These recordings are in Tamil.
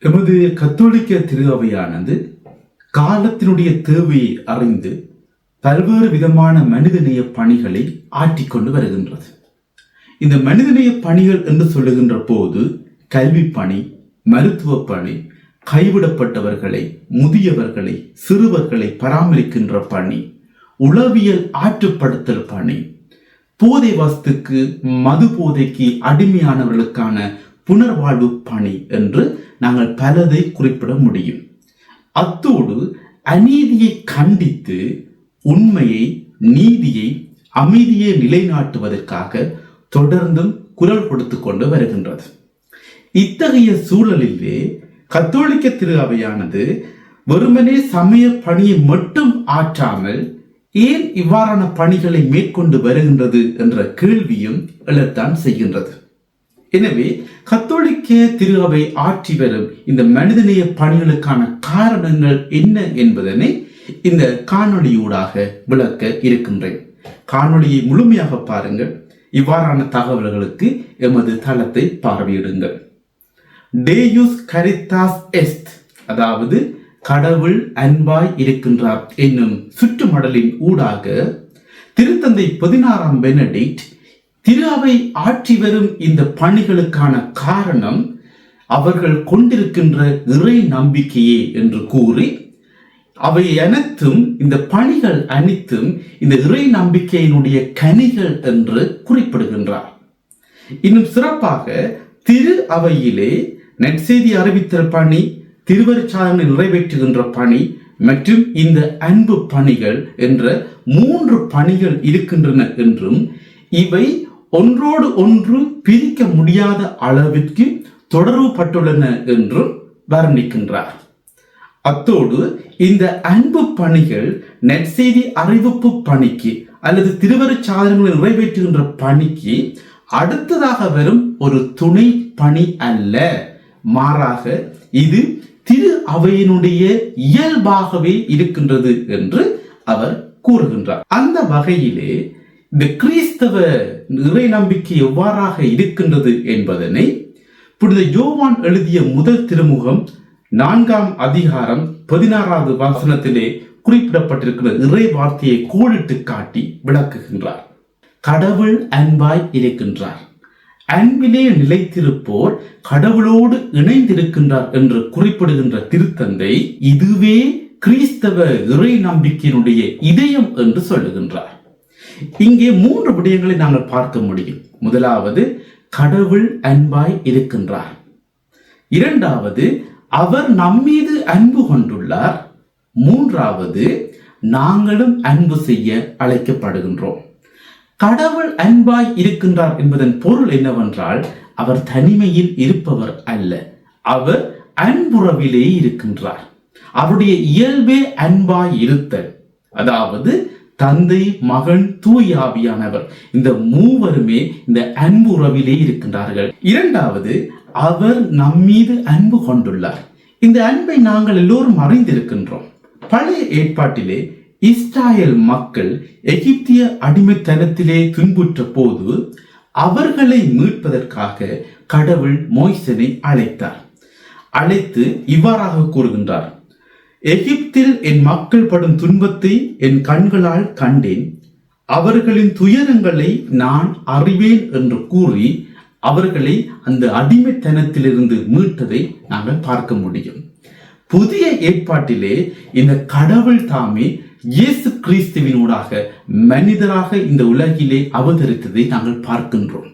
எமது கத்தோலிக்க திரு அவையானது காலத்தினுடைய தேவையை அறிந்து பல்வேறு விதமான மனிதநேய பணிகளை ஆற்றிக்கொண்டு வருகின்றது. இந்த மனிதநேய பணிகள் என்று சொல்லுகின்ற போது கல்வி பணி, மருத்துவ பணி, கைவிடப்பட்டவர்களை, முதியவர்களை, சிறுவர்களை பராமரிக்கின்ற பணி, உளவியல் ஆற்றுப்படுத்தல் பணி, போதை வஸ்துக்கு மது போதைக்கு அடிமையானவர்களுக்கான புனர்வாழ்வு பணி என்று நாங்கள் பலதை குறிப்பிட முடியும். அத்தோடு அநீதியை கண்டித்து உண்மையை, நீதியை, அமைதியை நிலைநாட்டுவதற்காக தொடர்ந்தும் குரல் கொடுத்து கொண்டு வருகின்றது. இத்தகைய சூழலிலே கத்தோலிக்க திரு அவையானது வெறுமனே சமய பணியை மட்டும் ஆற்றாமல் ஏன் இவ்வாறான பணிகளை மேற்கொண்டு வருகின்றது என்ற கேள்வியும் எழத்தான் செய்கின்றது. எனவே கத்தோலிக்க திரு அவை ஆற்றி வரும் இந்த மனிதநேய பணிகளுக்கான காரணங்கள் என்ன என்பதனை இந்த காணொளியூடாக விளக்க இருக்கின்றேன். காணொளியை முழுமையாக பாருங்கள். இவ்வாறான தகவல்களுக்கு எமது தளத்தை பார்வையிடுங்கள். டேயுஸ் கரித்தாஸ் எஸ்ட், அதாவது கடவுள் அன்பாய் இருக்கின்றார் என்னும் சுற்றுமடலின் ஊடாக திருத்தந்தை 16ஆம் பெனடிக்ட் திரு அவை ஆற்றி வரும் இந்த பணிகளுக்கான காரணம் அவர்கள் கொண்டிருக்கின்ற இறை நம்பிக்கையே என்று கூறி, அவை அனைத்தும், இந்த பணிகள் அனைத்தும் இந்த இறை நம்பிக்கையினுடைய கனிகள் என்று குறிப்பிடுகின்றார். இன்னும் சிறப்பாக திரு அவையிலே நற்செய்தி அறிவித்தல் பணி, திருவருட்சாதனை நிறைவேற்றுகின்ற பணி மற்றும் இந்த அன்பு பணிகள் என்ற 3 பணிகள் இருக்கின்றன என்றும் இவை ஒன்றோடு ஒன்று பிரிக்க முடியாத அளவிற்கு தொடர்பு பட்டுள்ளன என்றும் வர்ணிக்கின்றார். அத்தோடு இந்த அன்பு பணிகள் நற்செய்தி அறிவிப்பு பணிக்கு அல்லது திருவருட்சாதனங்களை நிறைவேற்றுகின்ற பணிக்கு அடுத்ததாக வரும் ஒரு துணை பணி அல்ல, மாறாக இது திரு அவையினுடைய இயல்பாகவே இருக்கின்றது என்று அவர் கூறுகின்றார். அந்த வகையிலே இந்த கிறிஸ்தவ இறை நம்பிக்கை எவ்வாறாக இருக்கின்றது என்பதனை புனித யோவான் எழுதிய முதல் திருமுகம் 4ஆம் அதிகாரம் 16வது வசனத்திலே குறிப்பிடப்பட்டிருக்கிற இறை வார்த்தையை கோடிட்டு காட்டி விளக்குகின்றார். கடவுள் அன்பாய் இருக்கின்றார், அன்பிலே நிலைத்திருப்போர் கடவுளோடு இணைந்திருக்கின்றார் என்று குறிப்பிடுகின்ற திருத்தந்தை இதுவே கிறிஸ்தவ இறை நம்பிக்கையினுடைய இதயம் என்று சொல்லுகின்றார். இங்கே 3 விடயங்களை நாங்கள் பார்க்க முடியும். முதலாவது, கடவுள் அன்பாய் இருக்கின்றார். இரண்டாவது, அவர் நம்மீது அன்பு கொண்டுள்ளார். மூன்றாவது, நாங்களும் அன்பு செய்ய அழைக்கப்படுகின்றோம். கடவுள் அன்பாய் இருக்கின்றார் என்பதன் பொருள் என்னவென்றால், அவர் தனிமையில் இருப்பவர் அல்ல, அவர் அன்புறவிலே இருக்கின்றார். அவருடைய இயல்பே அன்பாய் இருத்தல், அதாவது தந்தை, மகன், தூய ஆவியானவர், இந்த மூவருமே இந்த அன்பு உறவிலே இருக்கின்றார்கள். இரண்டாவது, அவர் நம்மீது அன்பு கொண்டுள்ளார். இந்த அன்பை நாங்கள் எல்லோரும் அறிந்திருக்கின்றோம். பழைய ஏற்பாட்டிலே இஸ்ராயல் மக்கள் எகிப்திய அடிமைத்தனத்திலே துன்புற்ற போது அவர்களை மீட்பதற்காக கடவுள் மோய்சனை அழைத்து இவ்வாறாக கூறுகின்றார்: எகிப்தில் என் மக்கள் படும் துன்பத்தை என் கண்களால் கண்டேன், அவர்களின் துயரங்களை நான் அறிவேன் என்று கூறி அவர்களை அந்த அடிமைத்தனத்திலிருந்து மீட்டதை நாங்கள் பார்க்க முடியும். புதிய ஏற்பாட்டிலே இந்த கடவுள் தாமே இயேசு கிறிஸ்துவினூடாக மனிதராக இந்த உலகிலே அவதரித்ததை நாங்கள் பார்க்கின்றோம்.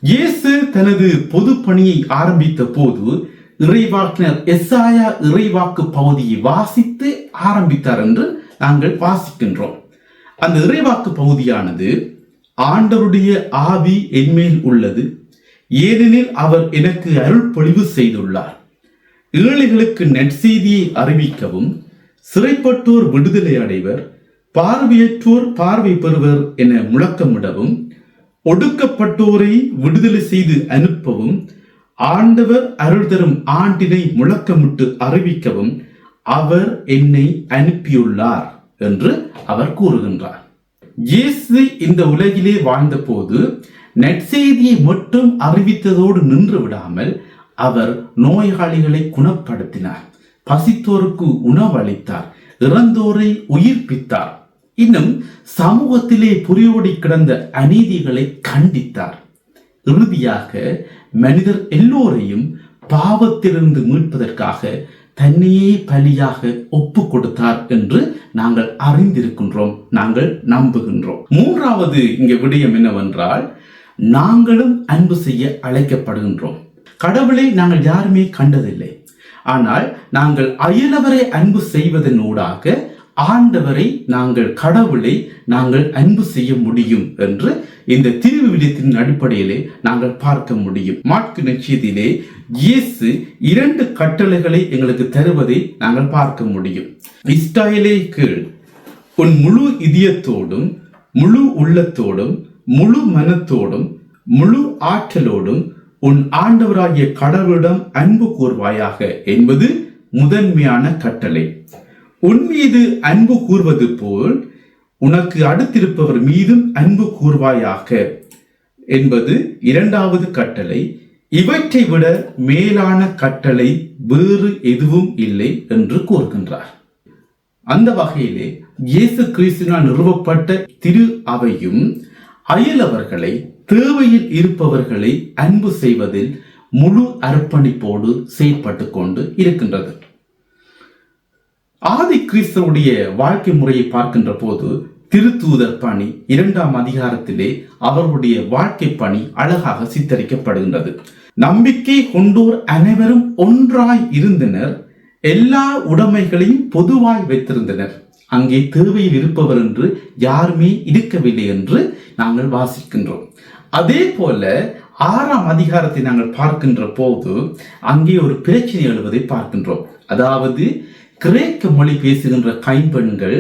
இயேசு தனது பொது பணியை ஆரம்பித்த போது இறைவாக்கினர் எசாயா இறைவாக்கு பகுதியை வாசித்து ஆரம்பித்தார் என்று நாங்கள் வாசிக்கின்றோம். அந்த இறைவாக்கு பகுதியானது, ஆண்டவருடைய ஆவி என்மேல் உள்ளது, ஏனெனில் அவர் எனக்கு அருள் பொழிவு செய்துள்ளார், ஏழைகளுக்கு நற்செய்தியை அறிவிக்கவும், சிறைப்பட்டோர் விடுதலை அடைவர், பார்வையற்றோர் பார்வை பெறுவர் என முழக்கமிடவும், ஒடுக்கப்பட்டோரை விடுதலை செய்து அனுப்பவும், ஆண்டவர் அருள் தரும் ஆண்டினை முழக்கமிட்டு அறிவிக்கவும் அவர் என்னை அனுப்பியுள்ளார் என்று அவர் கூறுகின்றார். இயேசு இந்த உலகிலே வாழ்ந்த போது நற்செய்தியை மட்டும் அறிவித்ததோடு நின்று விடாமல் அவர் நோயாளிகளை குணப்படுத்தினார், பசித்தோருக்கு உணவளித்தார், இறந்தோரை உயிர்ப்பித்தார். இன்னும் சமூகத்திலே புரியோடி கிடந்த அநீதிகளை கண்டித்தார். இறுதியாக மனிதர் எல்லோரையும் பாவத்திலிருந்து மீட்பதற்காக தன்னையே பலியாக ஒப்பு கொடுத்தார் என்று நாங்கள் அறிந்திருக்கின்றோம், நாங்கள் நம்புகின்றோம். மூன்றாவது இங்க விடயம் என்னவென்றால், நாங்களும் அன்பு செய்ய அழைக்கப்படுகின்றோம். கடவுளை நாங்கள் யாருமே கண்டதில்லை, ஆனால் நாங்கள் அயலவரை அன்பு செய்வதன் ஊடாக ஆண்டவரை கடவுளை நாங்கள் அன்பு செய்ய முடியும் என்று இந்த திருவிவிலியத்தின் அடிப்படையிலே நாங்கள் பார்க்க முடியும். மாற்கு நற்செய்தியிலே இயேசு 2 கட்டளைகளை எங்களுக்கு தருவதை நாங்கள் பார்க்க முடியும். இஸ்ராயேலே கேள், உன் முழு இதயத்தோடும் முழு உள்ளத்தோடும் முழு மனத்தோடும் முழு ஆற்றலோடும் உன் ஆண்டவராகிய கடவுளிடம் அன்பு கூர்வாயாக என்பது முதன்மையான கட்டளை. உன் மீது அன்பு கூர்வது போல் உனக்கு அடுத்திருப்பவர் மீதும் அன்பு கூர்வாயாக என்பது 2வது கட்டளை. இவற்றை விட மேலான கட்டளை வேறு எதுவும் இல்லை என்று கூறுகின்றார். அந்த வகையிலே இயேசு கிறிஸ்துவினால் நிறுவப்பட்ட திரு அவையும் அயலவர்களை, தேவையில் இருப்பவர்களை அன்பு செய்வதில் முழு அர்ப்பணிப்போடு செயற்பட்டு கொண்டு இருக்கின்றது. ஆதி கிறிஸ்துவுடைய வாழ்க்கை முறையை பார்க்கின்ற போது திருத்தூதர் பணி 2ஆம் அதிகாரத்திலே அவர்களுடைய வாழ்க்கை பணி அழகாக சித்தரிக்கப்படுகின்றது. நம்பிக்கை கொண்டோர் அனைவரும் ஒன்றாய் இருந்தனர், எல்லா உடைமைகளையும் பொதுவாய் வைத்திருந்தனர், அங்கே தேவையில் இருப்பவர் என்று யாருமே இருக்கவில்லை என்று நாங்கள் வாசிக்கின்றோம். அதே போல 6ஆம் அதிகாரத்தை நாங்கள் பார்க்கின்ற போது அங்கே ஒரு பிரச்சனை எழுவதை பார்க்கின்றோம். அதாவது கிரேக்க மொழி பேசுகின்ற கைம்பெண்கள்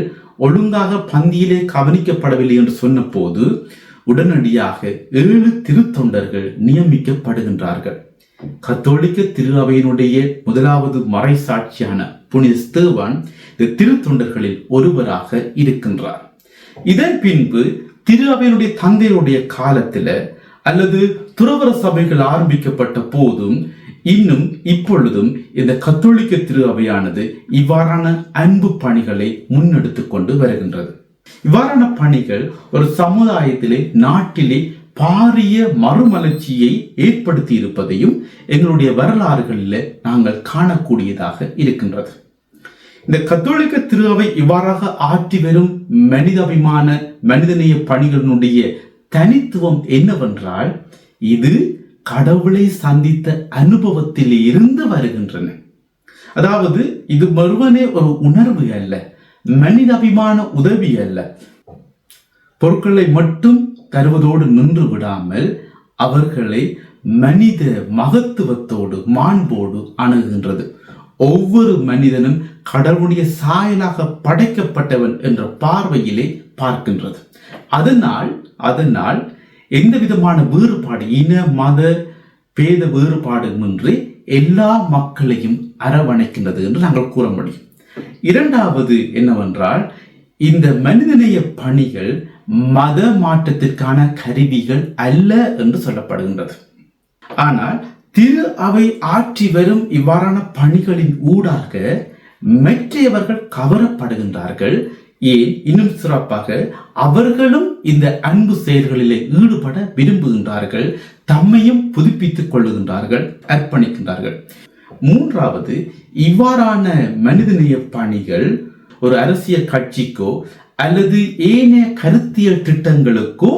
ஒழுங்காக பந்தியிலே கவனிக்கப்படவில்லை என்று சொன்ன போது உடனடியாக 7 திருத்தொண்டர்கள் நியமிக்கப்படுகின்றார்கள். கத்தோலிக்க திரு அவையினுடைய 1வது மறை சாட்சியான புனித ஸ்தேவான் இந்த திருத்தொண்டர்களில் ஒருவராக இருக்கின்றார். இதன் பின்பு திரு அவையினுடைய தந்தையுடைய காலத்தில் அல்லது துறவர சபைகள் ஆரம்பிக்கப்பட்ட போதும் இன்னும் இப்பொழுதும் இந்த கத்தோலிக்க திரு அவையானது இவ்வாறான அன்பு பணிகளை முன்னெடுத்துக் கொண்டு வருகின்றது. இவ்வாறான பணிகள் ஒரு சமுதாயத்திலே, நாட்டிலே பாரிய மறுமலர்ச்சியை ஏற்படுத்தி இருப்பதையும் எங்களுடைய வரலாறுகளில் நாங்கள் காணக்கூடியதாக இருக்கின்றது. இந்த கத்தோலிக்க திரு அவை இவ்வாறாக ஆற்றி வரும் மனிதாபிமான மனிதநேய பணிகளினுடைய தனித்துவம் என்னவென்றால், இது கடவுளை சந்தித்த அனுபவத்தில் இருந்து வருகின்றன. அதாவது இது வெறுமனே ஒரு உணர்வு அல்ல, மனிதாபிமான உதவி அல்ல, பொருட்களை மட்டும் தருவதோடு நின்று விடாமல் அவர்களை மனித மகத்துவத்தோடு மாண்போடு அணுகுகின்றது. ஒவ்வொரு மனிதனும் கடவுளுடைய சாயலாக படைக்கப்பட்டவன் என்ற பார்வையிலே பார்க்கின்றது. அதனால் எந்த விதமான வேறுபாடு, இன மத பேத வேறுபாடுமின்றி எல்லா மக்களையும் அரவணைக்கின்றது என்று நாங்கள் கூற முடியும். 2வது என்னவென்றால், இந்த மனிதநேய பணிகள் மத மாற்றத்திற்கான கருவிகள் அல்ல என்று சொல்லப்படுகின்றது. ஆனால் திரு அவை ஆற்றி வரும் இவ்வாறான பணிகளின் ஊடாக மற்றவர்கள் கவரப்படுகின்றார்கள். ஏன், இன்னும் சிறப்பாக அவர்களும் இந்த அன்பு செயல்களிலே ஈடுபட விரும்புகின்றார்கள், தம்மையும் புதுப்பித்துக் கொள்ளுகின்றார்கள், அர்ப்பணிக்கின்றார்கள். 3வது, இவ்வாறான மனிதநேய பணிகள் ஒரு அரசியல் கட்சிக்கோ அல்லது ஏனைய கருத்தியல் திட்டங்களுக்கோ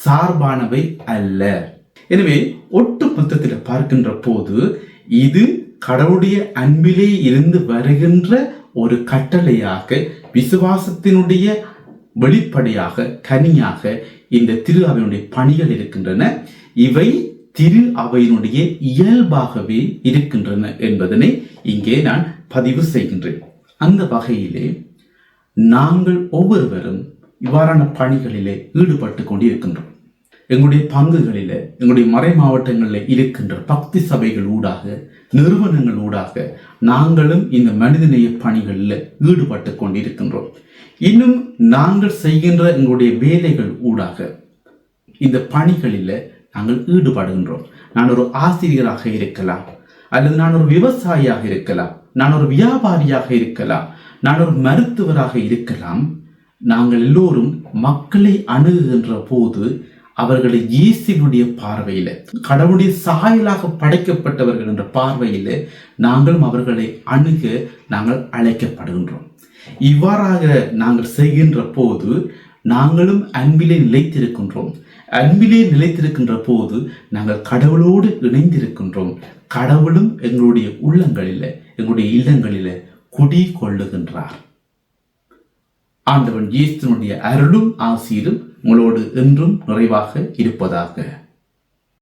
சார்பானவை அல்ல. எனவே ஒட்டு மொத்தத்தில் பார்க்கின்ற போது இது கடவுளுடைய அன்பிலே இருந்து வருகின்ற ஒரு கட்டளையாக, விசுவாசத்தினுடைய வெளிப்படையாக, கனியாக இந்த திரு அவையினுடைய பணிகள் இருக்கின்றன. இவை திரு அவையினுடைய இயல்பாகவே இருக்கின்றன என்பதனை இங்கே நான் பதிவு செய்கின்றேன். அந்த வகையிலே நாங்கள் ஒவ்வொருவரும் இவ்வாறான பணிகளிலே ஈடுபட்டு கொண்டிருக்கின்றோம். எங்களுடைய பங்குகளில், எங்களுடைய மறை மாவட்டங்களில் இருக்கின்ற பக்தி சபைகள் ஊடாக, நிறுவனங்கள் ஊடாக நாங்களும் இந்த மனிதநேய பணிகளில் ஈடுபட்டு கொண்டிருக்கின்றோம். இன்னும் நாங்கள் செய்கின்ற எங்களுடைய வேலைகள் ஊடாக இந்த பணிகளில் நாங்கள் ஈடுபடுகின்றோம். நான் ஒரு ஆசிரியராக இருக்கலாம், அல்லது நான் ஒரு விவசாயியாக இருக்கலாம், நான் ஒரு வியாபாரியாக இருக்கலாம், நான் ஒரு மருத்துவராக இருக்கலாம். நாங்கள் எல்லோரும் மக்களை அணுகுகின்ற போது அவர்களை இயேசுவினுடைய பார்வையில, கடவுளுடைய சாயலாக படைக்கப்பட்டவர்கள் என்ற பார்வையில நாங்களும் அவர்களை அணுக நாங்கள் அழைக்கப்படுகின்றோம். இவ்வாறாக நாங்கள் செய்கின்ற போது நாங்களும் அன்பிலே நிலைத்திருக்கின்றோம். அன்பிலே நிலைத்திருக்கின்ற போது நாங்கள் கடவுளோடு இணைந்திருக்கின்றோம். கடவுளும் எங்களுடைய உள்ளங்களில, எங்களுடைய இல்லங்களில குடி கொள்ளுகின்றார். ஆண்டவன் இயேசுவினுடைய அருளும் ஆசீரும் உங்களோடு என்றும் நிறைவாக இருப்பதாக.